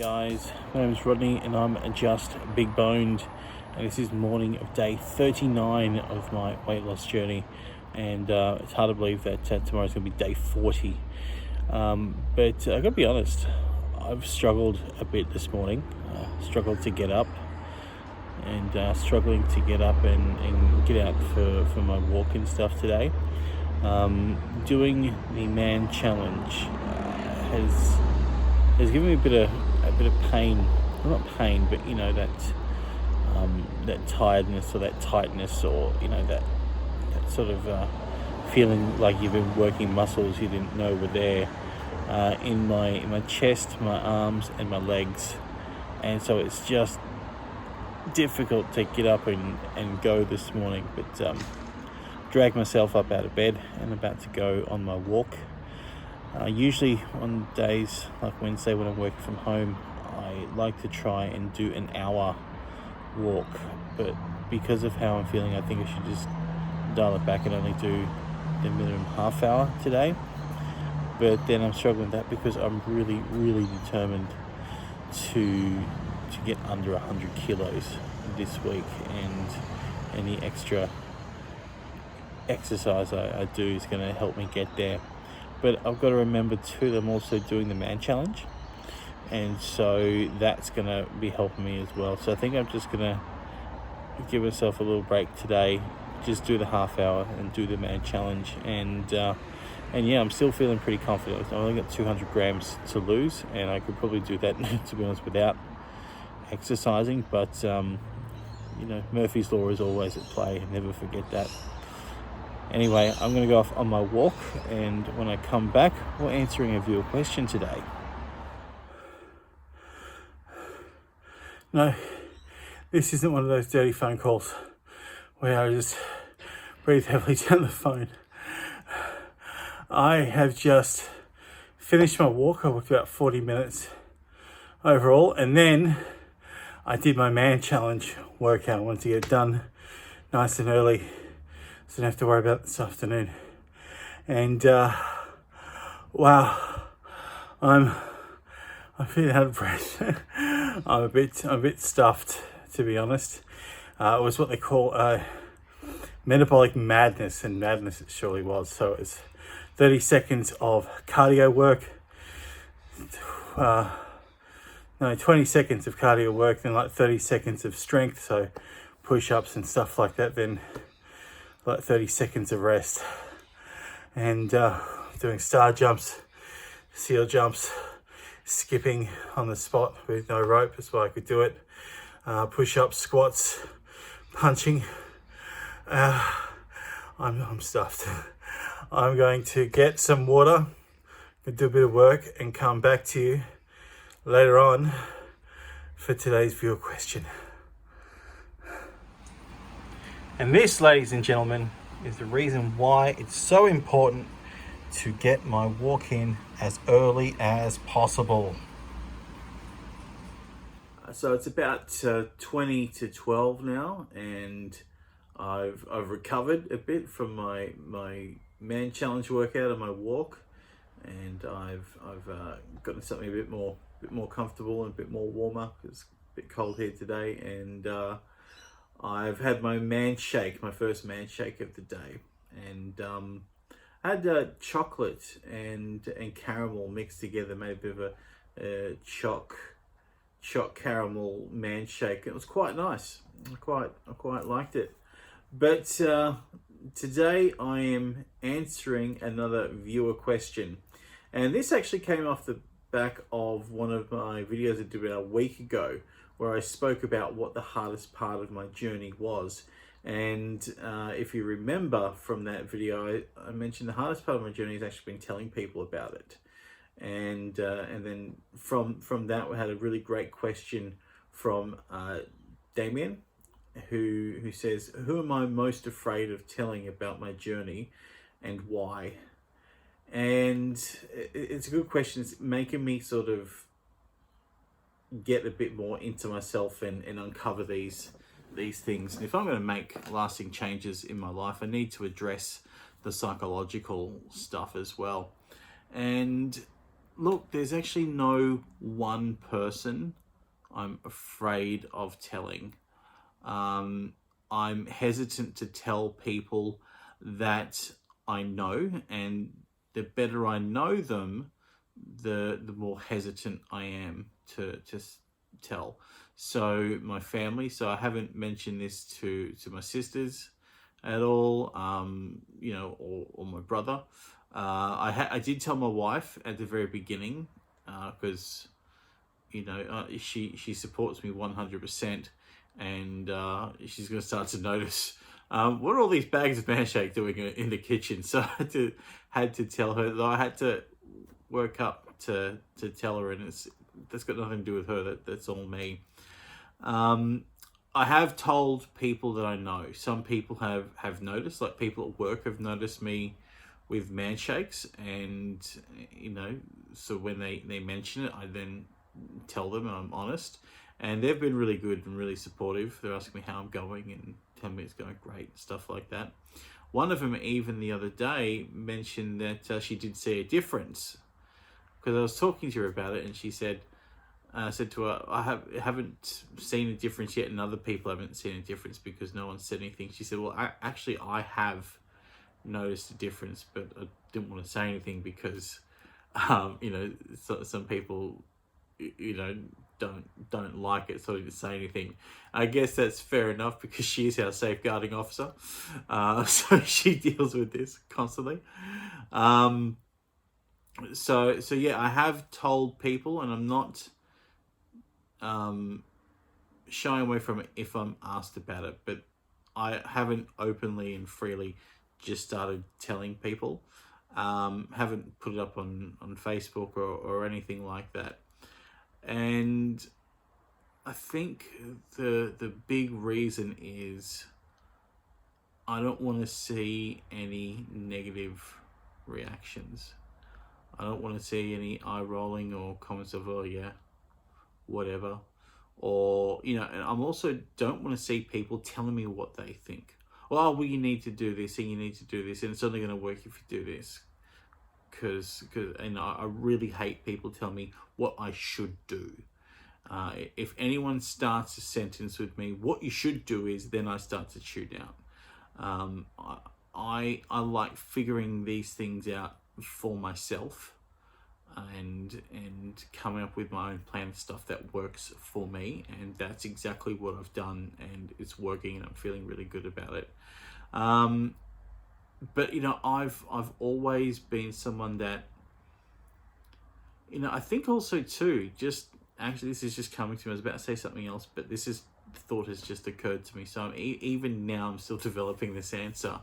Guys, my name is Rodney and I'm just big boned, and this is morning of day 39 of my weight loss journey, and it's hard to believe that tomorrow's going to be day 40, but I gotta be honest, I've struggled a bit this morning, struggled to get up and struggling to get up and get out for my walk and stuff today. Doing the man challenge has given me a bit of pain. Well, not pain, but you know, that tiredness or that tightness, or you know, that sort of feeling like you've been working muscles you didn't know were there in my chest, my arms and my legs. And so it's just difficult to get up and go this morning, but dragged myself up out of bed and about to go on my walk. Usually on days like Wednesday when I'm working from home, I like to try and do an hour walk, but because of how I'm feeling, I think I should just dial it back and only do the minimum half hour today. But then I'm struggling with that because I'm really determined to get under 100 kilos this week, and any extra exercise I do is going to help me get there. But I've got to remember too that I'm also doing the man challenge, and so that's going to be helping me as well. So I think I'm just going to give myself a little break today, just do the half hour and do the man challenge, and yeah, I'm still feeling pretty confident. I've only got 200 grams to lose, and I could probably do that to be honest without exercising, but you know, Murphy's Law is always at play, never forget that. Anyway, I'm going to go off on my walk, and when I come back, we're answering a viewer question today. No, this isn't one of those dirty phone calls where I just breathe heavily down the phone. I have just finished my walk. I walked about 40 minutes overall, and then I did my man challenge workout. I wanted to get it done nice and early so I don't have to worry about it this afternoon. And wow, I'm feeling out of breath. I'm a bit stuffed, to be honest. It was what they call metabolic madness, and madness it surely was. So it was 30 seconds of cardio work, 20 seconds of cardio work, then like 30 seconds of strength, so push-ups and stuff like that, then like 30 seconds of rest, and doing star jumps, seal jumps, skipping on the spot with no rope as well I could do it, push-ups, squats, punching. I'm stuffed. I'm going to get some water, do a bit of work, and come back to you later on for today's viewer question. And this, ladies and gentlemen, is the reason why it's so important to get my walk in as early as possible. So it's about 20 to 12 now, and I've recovered a bit from my man challenge workout and my walk, and I've gotten something a bit more comfortable and a bit more warmer because it's a bit cold here today, and I've had my man shake, my first man shake of the day, and I had chocolate and caramel mixed together, made a bit of a choc caramel man shake. It was quite nice. I quite liked it. But today I am answering another viewer question, and this actually came off the back of one of my videos I did about a week ago, where I spoke about what the hardest part of my journey was. And if you remember from that video, I mentioned the hardest part of my journey has actually been telling people about it. And then from that, we had a really great question from Damion, who says, who am I most afraid of telling about my journey and why? And it's a good question. It's making me sort of get a bit more into myself and uncover these things. And if I'm going to make lasting changes in my life, I need to address the psychological stuff as well. And Look, there's actually no one person I'm afraid of telling. Um, I'm hesitant to tell people that I know, and the better I know them, the more hesitant I am to tell. So my family. So I haven't mentioned this to my sisters at all. Or my brother. I did tell my wife at the very beginning because she supports me 100%, and she's going to start to notice what are all these bags of Manshake doing in the kitchen. So I had to tell her, though I had to work up to tell her, and that's got nothing to do with her. That's all me. Um, I have told people that I know. Some people have noticed, like people at work have noticed me with man shakes, and so when they mention it, I then tell them, and I'm honest, and they've been really good and really supportive. They're asking me how I'm going and telling me it's going great, stuff like that. One of them, even the other day, mentioned that she did see a difference because I was talking to her about it, and she said, I said to her, haven't seen a difference yet, and other people haven't seen a difference because no one said anything. She said, well, I have noticed a difference, but I didn't want to say anything because, some people, you know, don't like it, so I didn't say anything. I guess that's fair enough because she is our safeguarding officer, so she deals with this constantly. Um, so yeah, I have told people, and I'm not shying away from it if I'm asked about it, but I haven't openly and freely just started telling people. Haven't put it up on Facebook or anything like that. And I think the big reason is I don't want to see any negative reactions. I don't want to see any eye rolling or comments of, oh yeah, whatever. Or, and I'm also don't want to see people telling me what they think. Well, you need to do this and you need to do this, and it's only going to work if you do this. Because I really hate people telling me what I should do. If anyone starts a sentence with me, what you should do is, then I start to tune out. I like figuring these things out for myself, and coming up with my own plan of stuff that works for me, and that's exactly what I've done, and it's working, and I'm feeling really good about it. But I've always been someone that, I think also too, just actually this is just coming to me. I was about to say something else, but this is thought has just occurred to me. So even now I'm still developing this answer.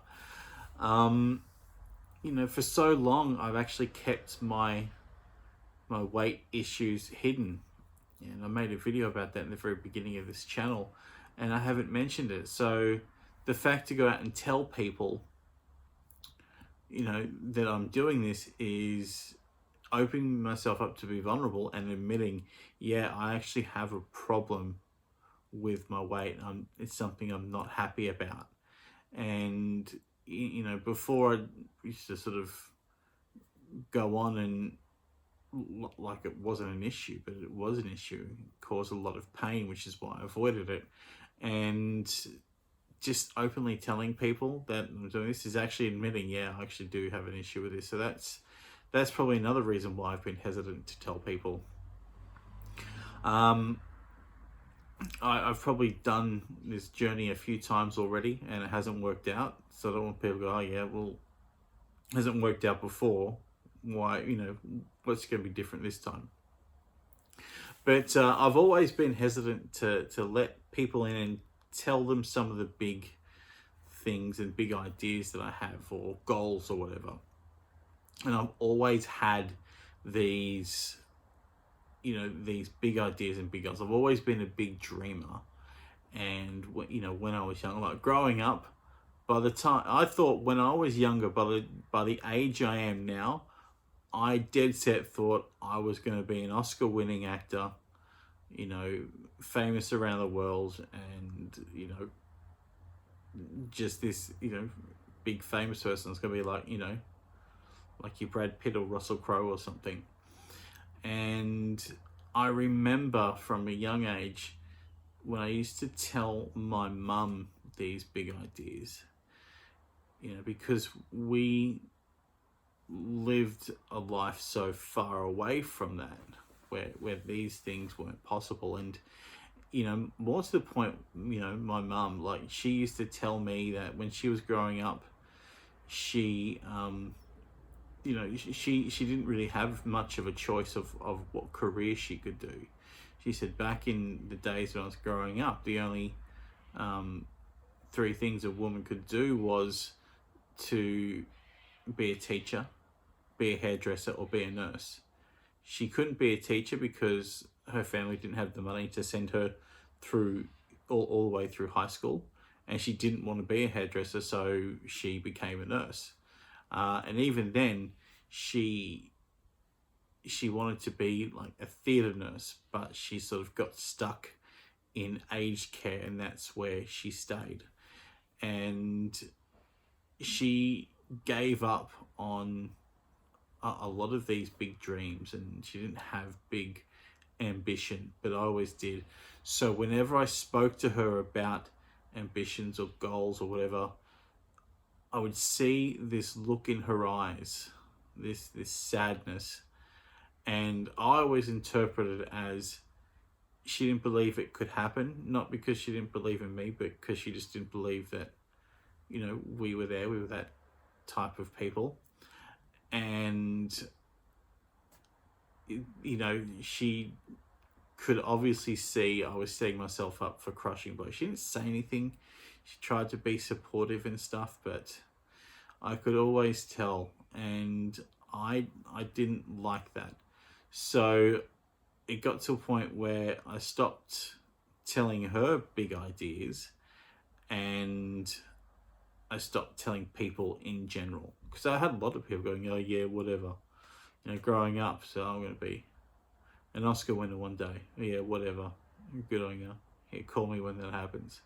For so long I've actually kept my weight issues hidden, and I made a video about that in the very beginning of this channel, and I haven't mentioned it. So the fact to go out and tell people, that I'm doing this is opening myself up to be vulnerable and admitting, yeah, I actually have a problem with my weight. It's something I'm not happy about. And, before I used to sort of go on and like it wasn't an issue, but it was an issue. It caused a lot of pain, which is why I avoided it. And just openly telling people that I'm doing this is actually admitting, yeah, I actually do have an issue with this. So that's probably another reason why I've been hesitant to tell people. I've probably done this journey a few times already, and it hasn't worked out. So I don't want people to go, oh yeah, well, it hasn't worked out before. Why, what's going to be different this time? But I've always been hesitant to let people in and tell them some of the big things and big ideas that I have, or goals or whatever. And I've always had these, these big ideas and big goals. I've always been a big dreamer. And, when I was young, like growing up, by the time I thought when I was younger, by the age I am now, I dead set thought I was going to be an Oscar-winning actor, famous around the world, and, just this, big famous person. It's going to be like, like your Brad Pitt or Russell Crowe or something. And I remember from a young age when I used to tell my mum these big ideas, because we lived a life so far away from that, where these things weren't possible. And more to the point, my mum, like, she used to tell me that when she was growing up, she she didn't really have much of a choice of what career she could do. She said back in the days when I was growing up, the only three things a woman could do was to be a teacher, be a hairdresser, or be a nurse. She couldn't be a teacher because her family didn't have the money to send her through all the way through high school, and she didn't want to be a hairdresser, so she became a nurse. And even then, she wanted to be like a theatre nurse, but she sort of got stuck in aged care, and that's where she stayed. And she gave up on a lot of these big dreams, and she didn't have big ambition, but I always did. So whenever I spoke to her about ambitions or goals or whatever, I would see this look in her eyes, this sadness, and I always interpreted it as she didn't believe it could happen, not because she didn't believe in me, but because she just didn't believe that, we were that type of people. And, she could obviously see I was setting myself up for crushing blows. She didn't say anything. She tried to be supportive and stuff, but I could always tell, and I didn't like that. So it got to a point where I stopped telling her big ideas, and I stopped telling people in general, because I had a lot of people going, "Oh yeah, whatever," growing up. So I'm going to be an Oscar winner one day. Oh, yeah, whatever. Good on you. Yeah, call me when that happens.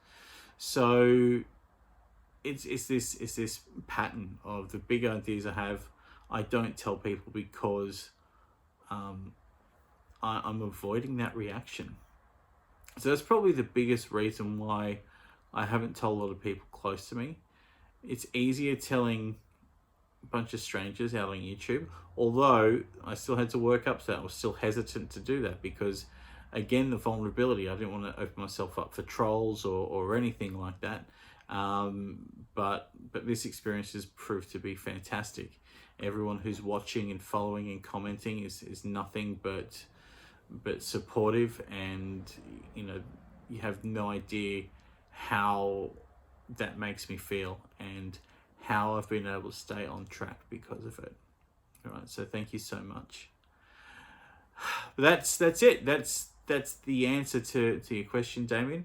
So it's this pattern of the big ideas I have, I don't tell people because I'm avoiding that reaction. So that's probably the biggest reason why I haven't told a lot of people close to me. It's easier telling a bunch of strangers out on YouTube, although I still had to work up to that. I was still hesitant to do that because, again, the vulnerability. I didn't want to open myself up for trolls or anything like that. But this experience has proved to be fantastic. Everyone who's watching and following and commenting is nothing but supportive, and you have no idea how that makes me feel and how I've been able to stay on track because of it. All right, so thank you so much. But that's it. That's the answer to your question, Damion.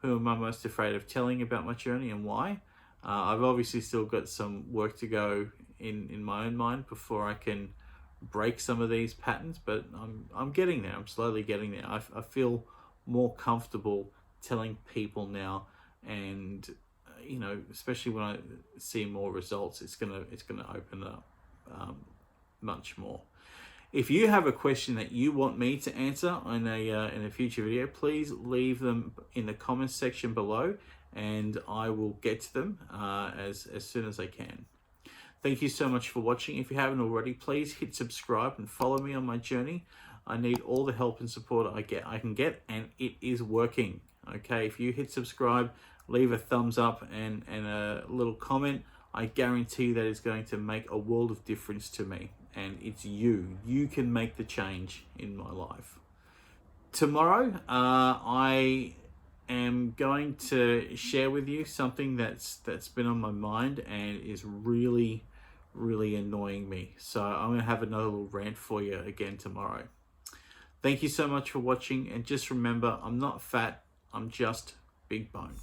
Who am I most afraid of telling about my journey and why? I've obviously still got some work to go in my own mind before I can break some of these patterns, but I'm getting there. I'm slowly getting there. I feel more comfortable telling people now, and especially when I see more results, it's gonna open up much more. If you have a question that you want me to answer in a future video, please leave them in the comments section below, and I will get to them as soon as I can. Thank you so much for watching. If you haven't already, please hit subscribe and follow me on my journey. I need all the help and support I can get, and it is working. Okay, if you hit subscribe, leave a thumbs up and a little comment, I guarantee that it's going to make a world of difference to me. And it's you. You can make the change in my life. Tomorrow, I am going to share with you something that's been on my mind and is really, really annoying me. So I'm going to have another little rant for you again tomorrow. Thank you so much for watching, and just remember, I'm not fat, I'm just big boned.